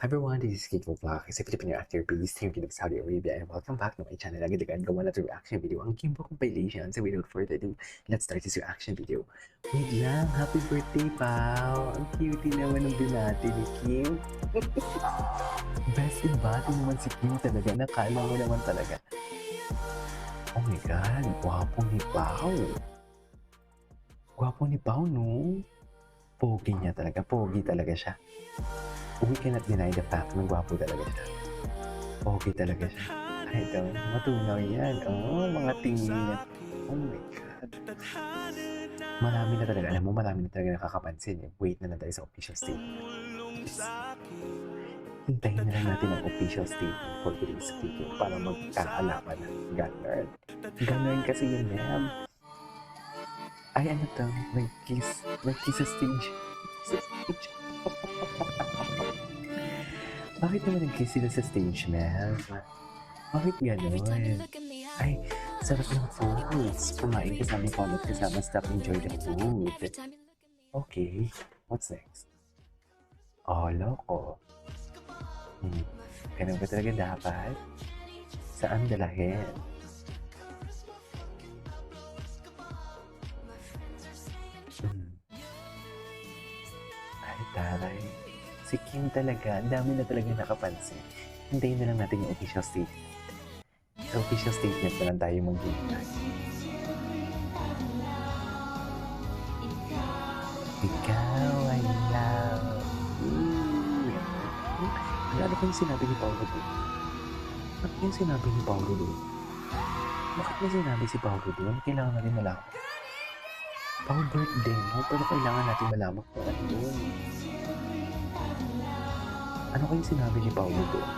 Hi everyone, this is Kiko Vlog. It's a Filipino actor based here in Saudi Arabia and welcome back to my channel. Agad-agad gawa na ito reaction video. Ang Kimbo compilation. So without further ado, let's start this reaction video. Wait lang, happy birthday pal! Ang cutie naman ng binati ni Kim. Best in bati naman si Kim talaga. Nakala mo naman talaga. Oh my God, gwapo ni Pao. Gwapo ni Pao, no? Pogi niya talaga. Pogi talaga siya. We cannot deny the fact na gwapo talaga siya. Pogi talaga siya. Ay, ito, matunaw yan. Oh, mga tingin niya. Oh my God. Marami na talaga. Alam mo, marami na talaga nakakapansin. Wait na tayo sa official statement. Hintayin na lang natin ang official statement for today's video para magkaalaman na. Ganon. Ganon kasi yun, ma'am. Ay, ano to? Nag-kiss. Nag-kiss sa stage. Sa stage. Bakit naman nag-kiss sila sa stage, ma'am? Bakit gano'n? Ay, sarap ng foods. Kumain kasama palot kasama stop enjoy the food. Okay, what's next? Oh, loko. Ganun ba talaga dapat? Saan dalahin? Ay, taray. Si Kim talaga, ang dami na talaga nakapansin. Hintayin na lang natin yung official statement. Sa official statement na lang tayo maghihintay. Ikaw ay love. Ano ko yung sinabi ni Paolo doon? Ano yung sinabi ni Paolo doon? Bakit may sinabi si Paolo doon? Kailangan natin malaman. Paolo birthday mo, pero kailangan natin malaman kung ano doon. Ano kayong sinabi ni Paolo doon?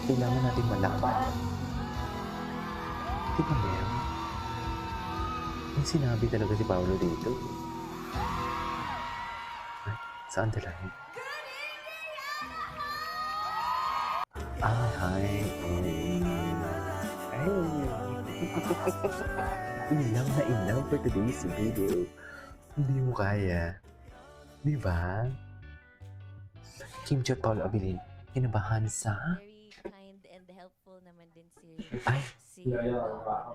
Kailangan natin malaman. Di ba, ma'am? May sinabi talaga si Paolo dito. Ay, saan talaga? Ah, hi. Ay. Ilaw na ilaw for today's video. Hindi mo kaya. Di ba? Kim Cho Paul Abilin, kinabahan sa... Very kind and helpful naman din Ay,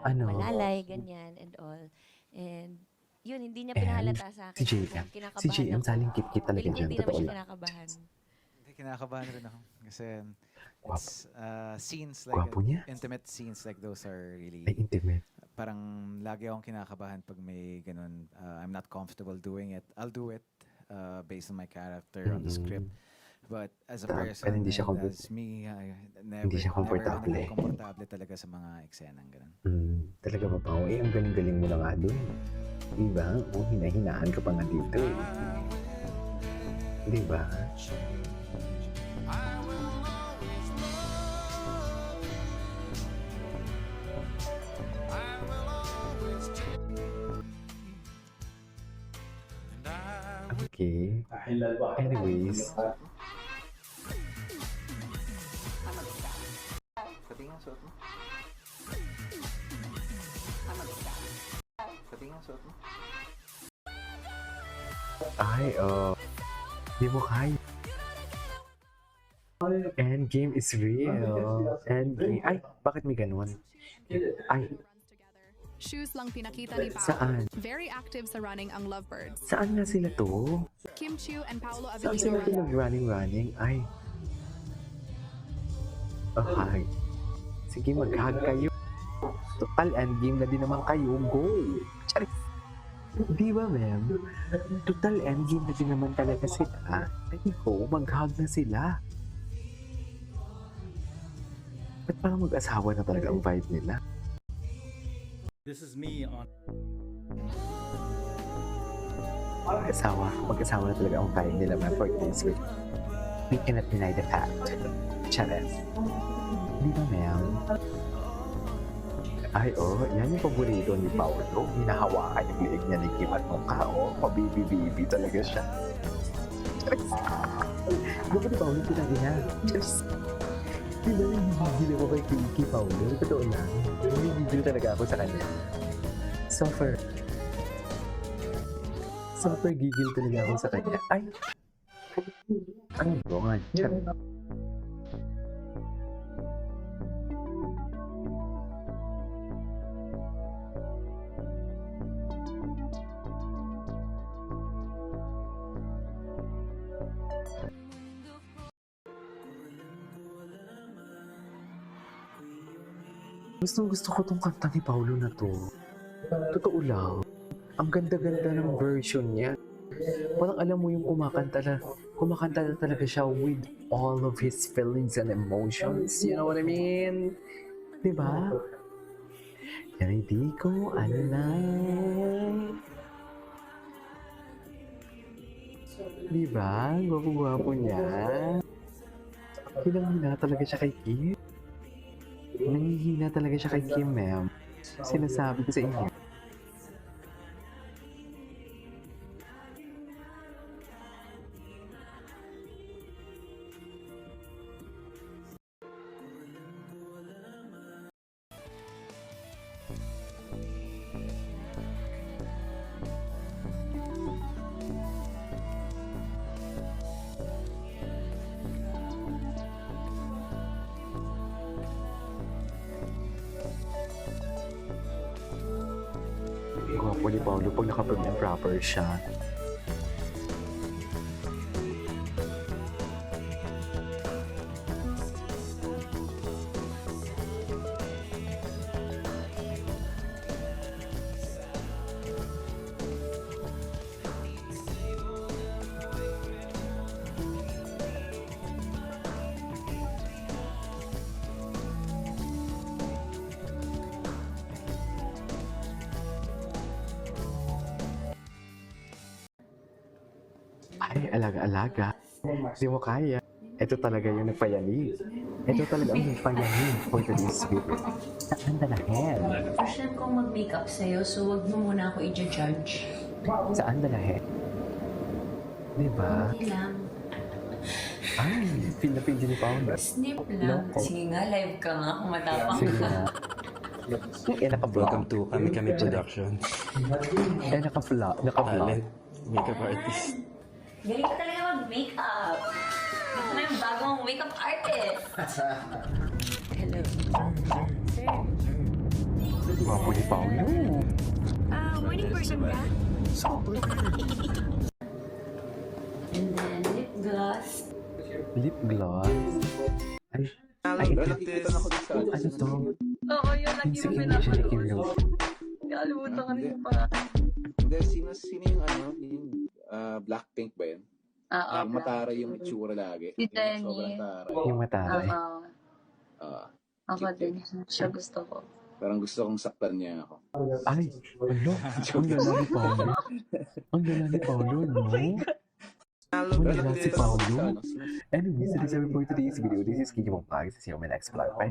ano? Malalay, ganyan, and all. And yun, hindi niya And pinahalata sa akin. si JM. Si JM, saling kit-kit talaga dyan. Hindi naman Totoo siya lang. kinakabahan. Hindi, kinakabahan rin ako. Kasi it's scenes Gwapo niya. intimate scenes like those are really, Ay, intimate. parang lagi akong kinakabahan pag may ganun. I'm not comfortable doing it. I'll do it based on my character, on the script. But as a person, Pero hindi siya and as me, I never, hindi siya komportable. never ako komportable talaga sa mga eksenang ganun. Talaga ba, Pao? Eh, ang galing-galing mo na nga doon. Diba? O, hinahinaan ka pa nga dito eh. Diba? Okay. Anyways. Pati nga suot mo. Pati nga suot mo. Ay, di mo kaya. Endgame is real. Endgame. Ay, bakit may ganun? Ay, Shoes lang pinakita ni Pao. saan? Very active sa running ang Lovebirds. Saan nga sila to? Kim Chiu and Paolo Saan sila Avellino. pinag-running? Ay. Hug. Sige, mag-hug kayo. Total, endgame na din naman kayo. Go! Charis! Di ba, ma'am? Total, endgame na din naman talaga sila. Ay, go, mag-hug na sila. Ba't parang mag-asawa na talaga ang vibe nila? This is me on Mag-asawa na talaga ang vibe nila, ma'am, for this week. We cannot deny the fact. Charis. Di ba, ma'am? Ay, yan yung paborito ni Paolo. Hinahawakan yung liig niya ni Kim at mukha, pabibi-bibi talaga siya. Charis. Di ba ni Paolo pinag-ina? Charis. Di ba nagigigil ako kay Paolo? Totoo lang. Nagigigil talaga ako sa kanya. Super gigil talaga ako sa kanya. Ay! Ano ba nga dyan? Gustong gusto ko tong kanta ni Paolo na to. Totoo lang. Ang ganda-ganda ng version niya. Parang alam mo yung kumakanta na talaga siya with all of his feelings and emotions. You know what I mean? Diba? Yan hindi ko alam. Diba? Gwapo-gwapo niya. Hinang-hina talaga siya kay Kim. Nangihina talaga siya kay Kim, ma'am. Sinasabi ko sa inyo. Gwapo ni Paolo pag nakapag proper siya. Ay, alaga-alaga. Hindi mo kaya. Ito talaga yung nagpayanig. Ito talaga ang nagpayanig for today's video. Saan dalahin? First time kong mag-makeup sa'yo, so wag mo muna ako i-judge. Saan dalahin? Diba? Hindi lang. Ay, feel na feel din ni Paolo. Snip lang. Loko. Sige nga, live ka nga kung matapang Sige ka. na. Naka-vlog. Welcome to Kami Production. Naka-vlog. Talent. Makeup artist. Galing ka talaga mag-makeup. Ito na yung bagong makeup artist. Hello. Sir. Gwapo ni Paolo. Morning person ka? And then, lip gloss. Lip gloss. Ay, ito. Ano to? Oo, yun. Yung si Kim siya ni Kim Lo. Kalimutan ko rin pa. Hindi, sino yung yung Blackpink ba yan? Oo. Matara yung itsura lagi. Si Yung Tenny. sobrang taray. Yung mataray. Oo. Ah, Ako din. Siya gusto ko. parang gusto kong saktan niya ako. Ay, ano? Ang gala ni Paolo. Ang gala ni Paolo, no? Ang gala si Paolo. Anyways, that is everything for today's video. This is Kiki Mong Vlogs. See you on my next vlog. Bye.